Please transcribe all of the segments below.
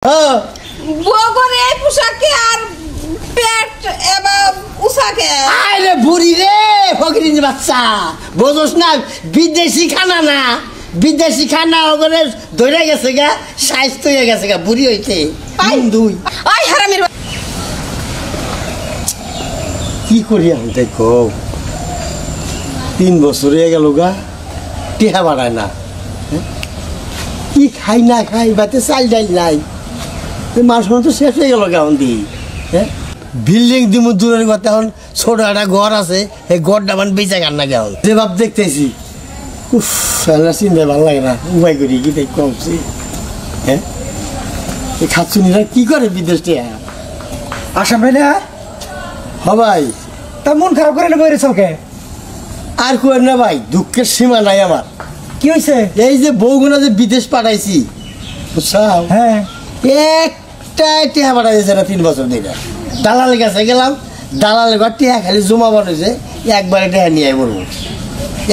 বগরে এই পোশাকে আর পেট এবার উসাকে আরে বুড়ি রে ফকিরিন বাচ্চা বুঝোস না বিদেশি খানা না বিদেশি খানা ওগরে ধরে গেছে গা স্বাস্থ্য হয়ে গেছে গা বুড়ি হইতে দুই ওই হারামির কি করি আমি দেখো 3 বছর হয়ে গেল গা টিহা বাড়ায় না কি খাই না খাই বাতে চাল ডাল নাই মাস তো শেষ হয়ে গেল কেমন দি হ্যাঁ বিল্ডিং দিম দূরের কথা এখন ছোট একটা ঘর আছে এই ঘরটা মানে বেঁচে গান না কেমন যে ভাব দেখতেছি উফ চিন্তা ভালো লাগে না উপায় করি কি দেখ কমছি হ্যাঁ এই খাচ্ছুনিরা কি করে বিদেশে আসাম রে না ভাই তা মন খারাপ করে নেবো ওকে আর কই না ভাই দুঃখের সীমা নাই আমার কি হয়েছে এই যে বউগুনা যে বিদেশ পাঠাইছি বুঝছাও হ্যাঁ একটা টিহা পাঠাইছে না 3 বছর ধরে দালালের কাছে গেলাম দালালের ঘর টিহা খালি জমা বানাইছে একবারে টিহা নিয়ে বলবো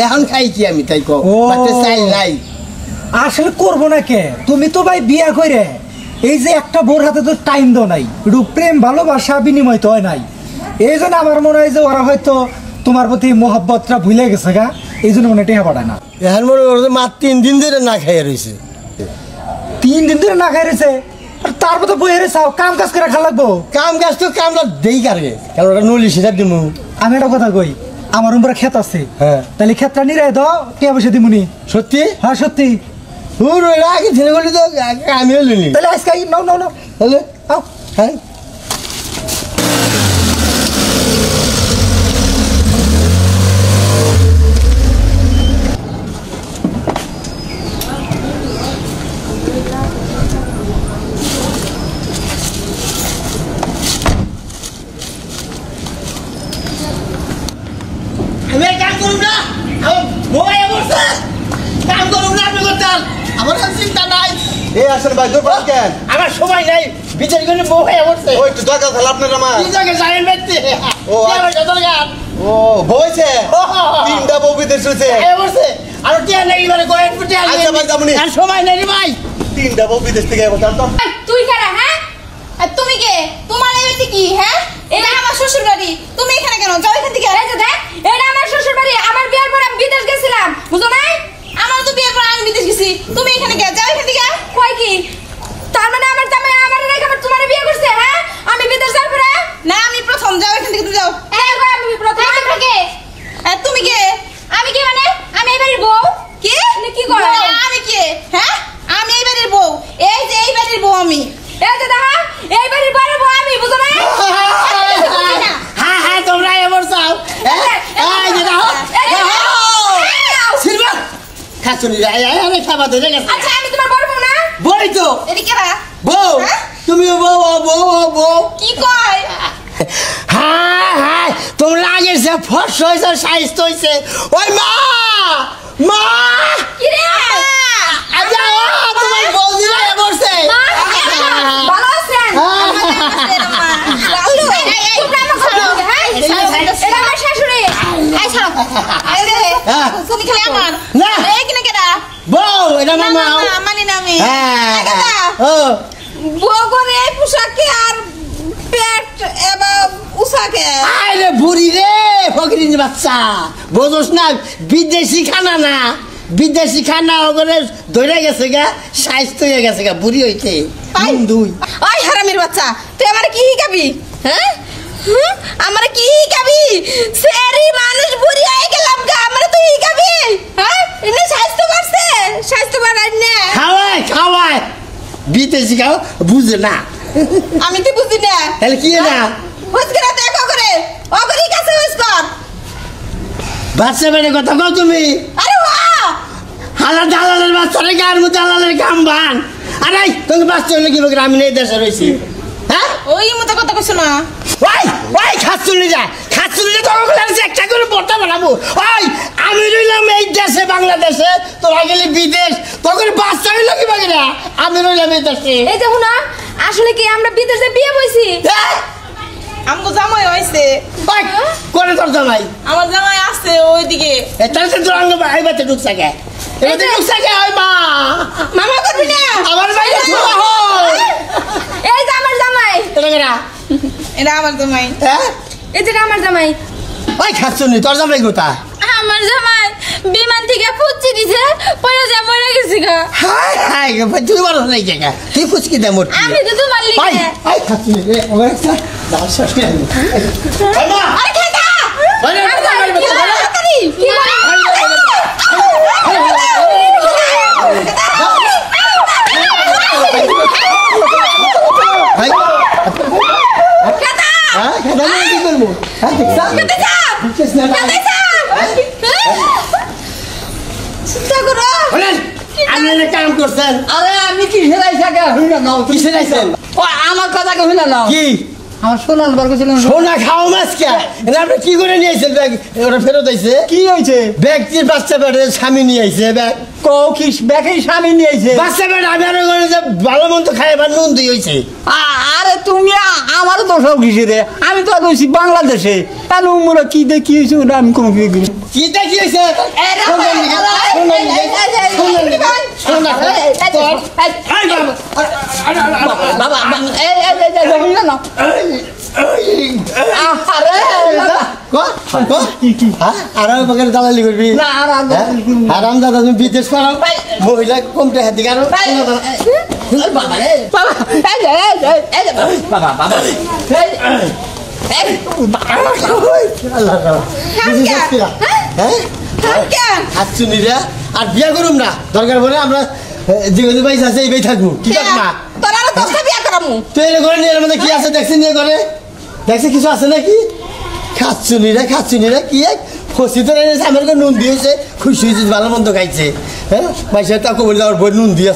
এখন খাই কি আমি তাই চাই নাই আসলে করবো না কে তুমি তো ভাই বিয়া করে এই যে একটা বোর হাতে তো টাইম দাও নাই একটু প্রেম ভালোবাসা বিনিময় তো হয় নাই এই জন্য আমার মনে হয় যে ওরা হয়তো তোমার প্রতি মোহাব্বতটা ভুলে গেছে গা এই জন্য মনে টেহা পাঠায় না এখন মনে করছে মাত্র 3 দিন ধরে না খাইয়া রয়েছে 3 দিন ধরে না খাই রয়েছে আর তারপর তো বইয়ে চাও কাম কাজ করে খা লাগবো কাম কাজ তো কামটা দেই কারগে কারণ ওটা নলি সেটা দিব আমি একটা কথা কই আমার উপরে ক্ষেত আছে হ্যাঁ তাহলে ক্ষেতটা নিরাই দাও টিয়া বসে দিমুনি সত্যি হ্যাঁ সত্যি আগে ছেলে বলি তো আমিও লিনি তাহলে আজকে নাও নাও নাও তাহলে আও হ্যাঁ আমার সময় নাই বিচার করে বউ হয়ে বসছে ওই তো টাকা খেলা আপনার আমার কি জায়গা জানেন ব্যক্তি ও বইছে তিনটা বউ বিদেশ হয়েছে বসছে আর টিয়া নেই এবারে কয়েক ফুটে আচ্ছা ভাই যাবনি আর সময় নেই রে ভাই তিনটা বউ বিদেশ থেকে বলতাম তুই কারা হ্যাঁ আর তুমি কে তোমার এই কি হ্যাঁ এটা আমার শ্বশুর বাড়ি তুমি এখানে কেন যাও এখান থেকে এই যে দেখ এটা আমার শ্বশুর বাড়ি আমার বিয়ের পর আমি বিদেশ গেছিলাম বুঝো না আমার তো বিয়ের পর আমি বিদেশ গেছি তুমি এখানে কে যাও এখান থেকে কই কি তার মানে আমার জামাই আমার রেখে আবার তোমার বিয়ে করছে হ্যাঁ আমি বিদেশ যাব না না আমি প্রথম যাও এখান থেকে তুমি যাও এই কই আমি প্রথম থেকে তুমি কে আমি কে মানে আমি এই বাড়ির বউ কি কি করো আমি কে হ্যাঁ আমি এই বাড়ির বউ এই যে এই বাড়ির বউ আমি এই যে দেখা এই বাড়ির বড় বউ আমি বুঝো না হ্যাঁ হ্যাঁ তোমরা এবার চাও এই যে দাও সিলভা খাচুনি আরে খাবা দে গেছে আচ্ছা আমি তোমার বড় বউ না বই তো এদিকে রা বউ তুমি বউ কি কয় হ্যাঁ হ্যাঁ তোমরা আগে যে ফর্স হয়েছে সাইজ হয়েছে ওই মা মা কি রে আচ্ছা তোমার বৌদিরা বসে ভালো আছেন রাহুল এই এটা আমার শাশুড়ি এই ছাড়ো এই রে তুমি খালি আমার না এই কিনে কেডা বউ এটা মামা মানি না আমি হ্যাঁ ও বগরে এই পোশাকে আর পেট এবার উসাকে আরে বুড়ি রে ফকিরিন বাচ্চা বুঝোস না বিদেশি খানা না বিদেশি খানা ওগরে ধরে গেছে গা স্বাস্থ্য হয়ে গেছে গা বুড়ি হইতে দুই ওই হারামির বাচ্চা তুই আমারে কি শিখাবি হ্যাঁ আমারে কি শিখাবি সেরি মানুষ বুড়ি হয়ে গেলাম গা আমারে তুই শিখাবি হ্যাঁ এনে স্বাস্থ্য বাড়ছে স্বাস্থ্য বাড়াই না খাওয়ায় বিদেশি খাও বুঝে না আমি তো বুঝি না তাহলে কি না বুঝকে না দেখো করে ওগরি কাছে বুঝকর বাচ্চা বেড়ে কথা কও তুমি আরে বাহ হালা দালালের বাচ্চারে গার মধ্যে দালালের কাম বান আরে তুমি বাচ্চা হলে কি বলে আমি এই দেশে রইছি হ্যাঁ ওই মতো কথা কইছ না ওই খাচ্ছুলি যা তখন লাগছে একটা করে পড়তে বানাবো ওই আমি রইলাম এই দেশে বাংলাদেশে তোরা গেলি বিদেশ তখন বাচ্চা হইলো কি বাকি না আমি রইলাম এই দেশে এই দেখো না আসলে কি আমরা বিদেশে বিয়ে বইছি আমগো জামাই হইছে করে তোর জামাই আমার জামাই আছে ওইদিকে তাহলে তোর আইবাতে ঢুকছে কে এবারে রুকসা কে হয় মা মামা করবি না আমার বাইরে ছোড়া হয় এই যে আমার জামাই এটা কেনা এটা আমার জামাই হ্যাঁ এই যে আমার জামাই ওই খাচ্ছনি তোর জামাই কোথা আমার জামাই বিমান থেকে ফুচি দিছে পরে যা মরে গেছি গা হাই হাই তুই বলো নাই জায়গা তুই ফুচকি দে মোর আমি তো তোমার ভাই লিখে ভাই খাচ্ছনি রে ও একটা দাও শেষ করে আমি মা আরে খাইতা ভাই কি ভাই হ্যাঁ খাদা না কি করব হ্যাঁ দেখছা বুঝছিস না চিন্তা করো বলেন আপনি একটা কাম করছেন আরে আমি কিসের আইসা কে হই না নাও কিসের আইছেন ও আমার কথা কে হই না নাও কি আমার সোনার বার কইছিলেন সোনা খাও মাছ কে এটা আপনি কি করে নিয়ে আইছেন ব্যাগ ওটা ফেরত আইছে কি হইছে ব্যক্তির বাচ্চা বেড়ে স্বামী নিয়ে আইছে ব্যাগ কও কি বেকেই স্বামী নিয়েছে বাচ্চা বেড়ে আমি আরো করে যে ভালো মন্দ খাই এবার নুন দিয়ে হইছে আরে তুমি আমারও দোষও কিসে রে আমি তো রয়েছি বাংলাদেশে তাহলে উমরা কি দে কি হয়েছে ওটা আমি কোনো কি কি দেখি হইছে বাবা এই হই না নাও আরে আরাম বাগানে দালালি করবি না আর আরাম দাদা তুমি বিদেশ পারাও মহিলা কমতে হাতি কারো বাবা রে বাবা বাবা বাবা আর বিয়া করুম না দরকার পড়ে আমরা যেগুলো পাইছে আছে এই থাকবো কি মা তোর আরো 10টা বিয়া করামু তুই এর ঘরে নিয়ে মধ্যে কি আছে দেখছি নিয়ে ঘরে দেখছি কিছু আছে নাকি খাচ্ছুনিরা কি এক ফসি তো এনেছে আমার নুন দিয়েছে খুশি হয়েছে ভালো মন্দ খাইছে হ্যাঁ পয়সা টাকা বলে আমার বই নুন দিয়ে